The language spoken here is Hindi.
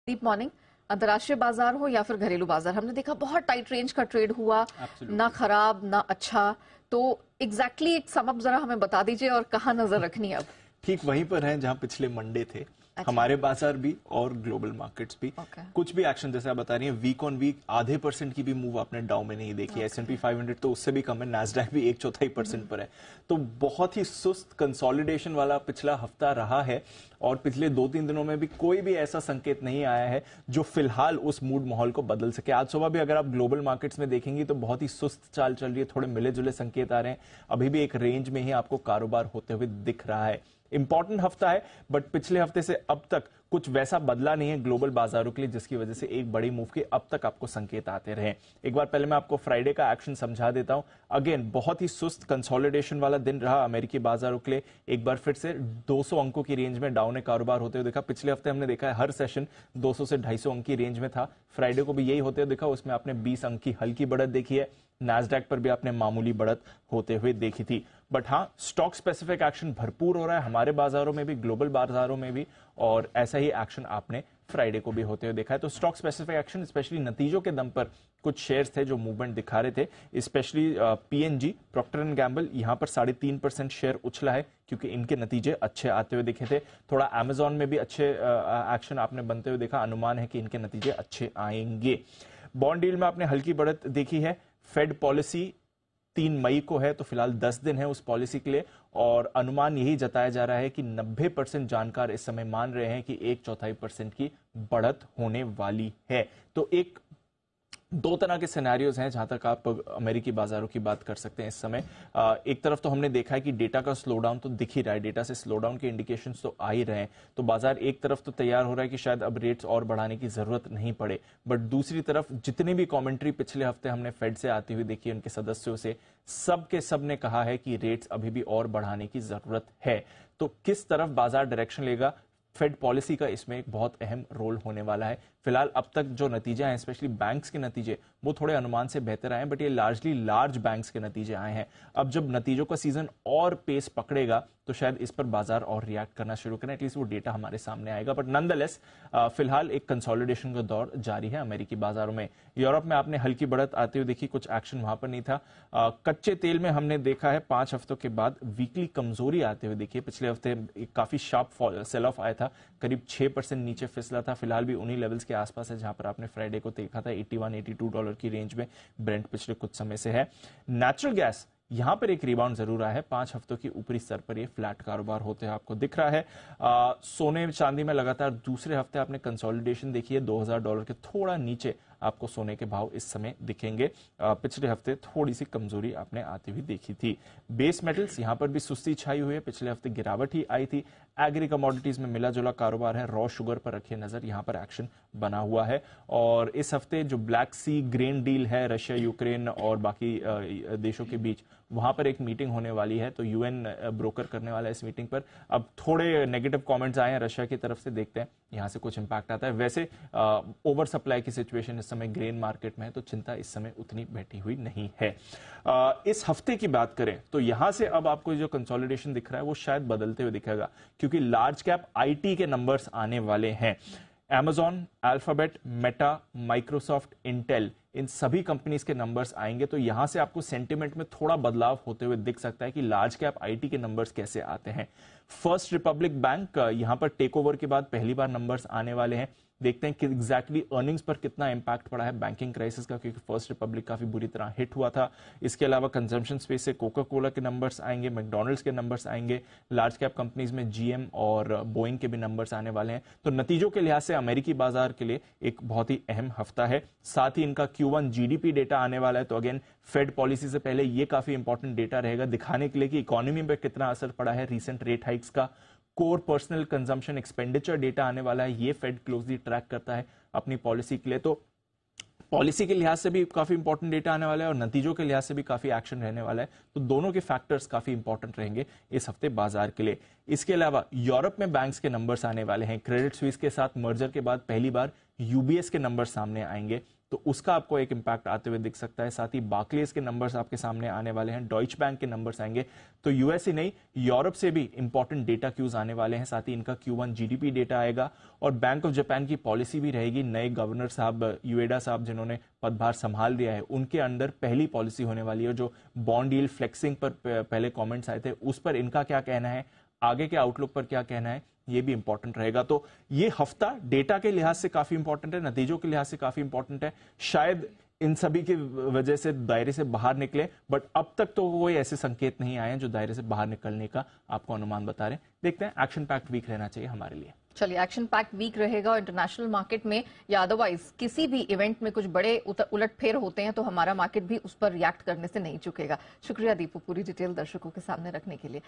Deep morning. अंतर्राष्ट्रीय बाजार हो या फिर घरेलू बाजार, हमने देखा बहुत टाइट रेंज का ट्रेड हुआ। ना खराब ना अच्छा। तो एग्जैक्टली एक सम अप जरा हमें बता दीजिए और कहाँ नजर रखनी है अब। ठीक वहीं पर हैं जहां पिछले मंडे थे। अच्छा। हमारे बाजार भी और ग्लोबल मार्केट्स भी। कुछ भी एक्शन जैसे आप बता रही हैं, वीक ऑन वीक आधे % की भी मूव आपने डाउ में नहीं देखी है। S&P 500 तो उससे भी कम है, नैस्डैक भी 1/4% पर है। तो बहुत ही सुस्त कंसोलिडेशन वाला पिछला हफ्ता रहा है और पिछले 2-3 दिनों में भी कोई भी ऐसा संकेत नहीं आया है जो फिलहाल उस मूड माहौल को बदल सके। आज सुबह भी अगर आप ग्लोबल मार्केट्स में देखेंगे तो बहुत ही सुस्त चाल चल रही है, थोड़े मिले जुले संकेत आ रहे हैं। अभी भी एक रेंज में ही आपको कारोबार होते हुए दिख रहा है। इंपॉर्टेंट हफ्ता है, बट पिछले हफ्ते से अब तक कुछ वैसा बदला नहीं है ग्लोबल बाजारों के लिए जिसकी वजह से एक बड़ी मूव के अब तक आपको संकेत आते रहे। एक बार पहले मैं आपको फ्राइडे का एक्शन समझा देता हूं। अगेन बहुत ही सुस्त कंसोलिडेशन वाला दिन रहा अमेरिकी बाजारों के लिए। एक बार फिर से 200 अंकों की रेंज में डाउन ने कारोबार होते हुए देखा। पिछले हफ्ते हमने देखा है हर सेशन 200 से 250 अंक की रेंज में था। फ्राइडे को भी यही होते हुए देखा, उसमें आपने 20 अंक की हल्की बढ़त देखी है। नैस्डैक पर भी आपने मामूली बढ़त होते हुए देखी थी। बट हाँ, स्टॉक स्पेसिफिक एक्शन भरपूर हो रहा है हमारे बाजारों में भी, ग्लोबल बाजारों में भी, और ऐसा ही एक्शन आपने फ्राइडे को भी होते हुए देखा है। तो स्टॉक स्पेसिफिक एक्शन स्पेशली नतीजों के दम पर कुछ शेयर्स थे जो मूवमेंट दिखा रहे थे। Specially PNG, Procter and Gamble, यहां पर 3.5% शेयर उछला है क्योंकि इनके नतीजे अच्छे आते हुए दिखे थे। थोड़ा अमेजॉन में भी अच्छे एक्शन आपने बनते हुए देखा। अनुमान है कि इनके नतीजे अच्छे आएंगे। बॉन्ड डील में आपने हल्की बढ़त देखी है। फेड पॉलिसी 3 मई को है, तो फिलहाल 10 दिन है उस पॉलिसी के लिए, और अनुमान यही जताया जा रहा है कि 90% जानकार इस समय मान रहे हैं कि 1/4% की बढ़त होने वाली है। तो एक दो तरह के सिनेरियोज हैं जहां तक आप अमेरिकी बाजारों की बात कर सकते हैं इस समय। एक तरफ तो हमने देखा है कि डेटा का स्लो डाउन तो दिख ही रहा है, डेटा से स्लो डाउन के इंडिकेशंस तो आ ही रहे हैं। तो बाजार एक तरफ तो तैयार हो रहा है कि शायद अब रेट्स और बढ़ाने की जरूरत नहीं पड़े, बट दूसरी तरफ जितनी भी कमेंट्री पिछले हफ्ते हमने फेड से आती हुई देखी, उनके सदस्यों से, सब के सब ने कहा है कि रेट्स अभी भी और बढ़ाने की जरूरत है। तो किस तरफ बाजार डायरेक्शन लेगा, फेड पॉलिसी का इसमें एक बहुत अहम रोल होने वाला है। फिलहाल अब तक जो नतीजे हैं, स्पेशली बैंक्स के नतीजे, वो थोड़े अनुमान से बेहतर आए हैं, बट ये लार्जली लार्ज बैंक्स के नतीजे आए हैं। अब जब नतीजों का सीजन और पेस पकड़ेगा तो शायद इस पर बाजार और रिएक्ट करना शुरू करें, एटलीस्ट वो डेटा हमारे सामने आएगा। बट नॉनदलेस फिलहाल एक कंसोलिडेशन का दौर जारी है अमेरिकी बाजारों में। यूरोप में आपने हल्की बढ़त आते हुए देखी, कुछ एक्शन वहां पर नहीं था। कच्चे तेल में हमने देखा है 5 हफ्तों के बाद वीकली कमजोरी आते हुए देखी। पिछले हफ्ते काफी शार्प सेल ऑफ आया था, करीब 6% नीचे फिसला था। फिलहाल भी उन्हीं लेवल्स के आसपास है जहां पर आपने फ्राइडे को देखा था। $81-82 की रेंज में ब्रेंट पिछले कुछ समय से है। नेचुरल गैस, यहां पर एक रिबाउंड जरूर आया है। 5 हफ्तों की ऊपरी स्तर पर यह फ्लैट कारोबार होते हैं आपको दिख रहा है। सोने चांदी में लगातार दूसरे हफ्ते आपने कंसोलिडेशन देखी है। $2000 के थोड़ा नीचे आपको सोने के भाव इस समय दिखेंगे। पिछले हफ्ते थोड़ी सी कमजोरी आपने आती हुई देखी थी। बेस मेटल्स, यहां पर भी सुस्ती छाई हुई है, पिछले हफ्ते गिरावट ही आई थी। एग्री कमोडिटीज में मिला जुला कारोबार है। रॉ शुगर पर रखिए नजर, यहां पर एक्शन बना हुआ है। और इस हफ्ते जो ब्लैक सी ग्रेन डील है रशिया, यूक्रेन और बाकी देशों के बीच, वहां पर एक मीटिंग होने वाली है, तो यूएन ब्रोकर करने वाला है इस मीटिंग पर। अब थोड़े नेगेटिव कमेंट्स आए हैं रशिया की तरफ से, देखते हैं यहां से कुछ इंपैक्ट आता है। वैसे ओवर सप्लाई की सिचुएशन इस समय ग्रेन मार्केट में है, तो चिंता इस समय उतनी बैठी हुई नहीं है। इस हफ्ते की बात करें तो यहां से अब आपको जो कंसोलिडेशन दिख रहा है वो शायद बदलते हुए दिखेगा, क्योंकि लार्ज कैप आईटी के नंबर्स आने वाले हैं। Amazon, Alphabet, Meta, Microsoft, Intel, इन सभी कंपनीज के नंबर्स आएंगे। तो यहां से आपको सेंटिमेंट में थोड़ा बदलाव होते हुए दिख सकता है कि लार्ज कैप आईटी के नंबर्स कैसे आते हैं। फर्स्ट रिपब्लिक बैंक, यहां पर टेक ओवर के बाद पहली बार नंबर्स आने वाले हैं। देखते हैं कि एग्जैक्टली अर्निंग्स पर कितना इंपैक्ट पड़ा है बैंकिंग क्राइसिस का, क्योंकि फर्स्ट रिपब्लिक काफी बुरी तरह हिट हुआ था। इसके अलावा कंजम्पशन स्पेस से कोका कोला के नंबर्स आएंगे, मैकडॉनल्ड्स के नंबर्स आएंगे। लार्ज कैप कंपनीज में जीएम और बोइंग के भी नंबर्स आने वाले हैं। तो नतीजों के लिहाज से अमेरिकी बाजार के लिए एक बहुत ही अहम हफ्ता है। साथ ही इनका Q1 जीडीपी डेटा आने वाला है, तो अगेन फेड पॉलिसी से पहले ये काफी इंपॉर्टेंट डेटा रहेगा दिखाने के लिए कि इकोनॉमी पर कितना असर पड़ा है रिसेंट रेट हाइक्स का। Core personal consumption expenditure data आने वाला है, ये फेड क्लोजली ट्रैक करता है अपनी पॉलिसी के लिए। तो पॉलिसी के लिहाज से भी काफी इंपॉर्टेंट डेटा आने वाला है और नतीजों के लिहाज से भी काफी एक्शन रहने वाला है। तो दोनों के फैक्टर्स काफी इंपॉर्टेंट रहेंगे इस हफ्ते बाजार के लिए। इसके अलावा यूरोप में बैंक्स के नंबर्स आने वाले हैं। क्रेडिट स्विस के साथ मर्जर के बाद पहली बार यूबीएस के नंबर सामने आएंगे। तो उसका आपको एक इंपैक्ट आते हुए दिख सकता है। साथ ही बार्कलेस के नंबर्स आपके सामने आने वाले हैं, डॉइच बैंक के नंबर्स आएंगे। तो यूएस ही नहीं, यूरोप से भी इंपॉर्टेंट डेटा क्यूज आने वाले हैं। साथ ही इनका Q1 जीडीपी डेटा आएगा और बैंक ऑफ जापान की पॉलिसी भी रहेगी। नए गवर्नर साहब युएडा साहब जिन्होंने पदभार संभाल दिया है, उनके अंडर पहली पॉलिसी होने वाली है। जो बॉन्ड यील्ड फ्लेक्सिंग पर पहले कमेंट्स आए थे, उस पर इनका क्या कहना है, आगे के आउटलुक पर क्या कहना है, ये भी इंपॉर्टेंट रहेगा। तो ये हफ्ता डेटा के लिहाज से काफी इंपॉर्टेंट है, नतीजों के लिहाज से काफी इंपॉर्टेंट है। शायद इन सभी की वजह से दायरे से बाहर निकले, बट अब तक तो कोई ऐसे संकेत नहीं आए हैं जो दायरे से बाहर निकलने का आपको अनुमान बता रहे हैं। देखते हैं, एक्शन पैक्ट वीक रहना चाहिए हमारे लिए। चलिए, एक्शन पैक्ट वीक रहेगा इंटरनेशनल मार्केट में या अदरवाइज किसी भी इवेंट में कुछ बड़े उलटफेर होते हैं तो हमारा मार्केट भी उस पर रिएक्ट करने से नहीं चुकेगा। शुक्रिया दीपू, पूरी डिटेल दर्शकों के सामने रखने के लिए।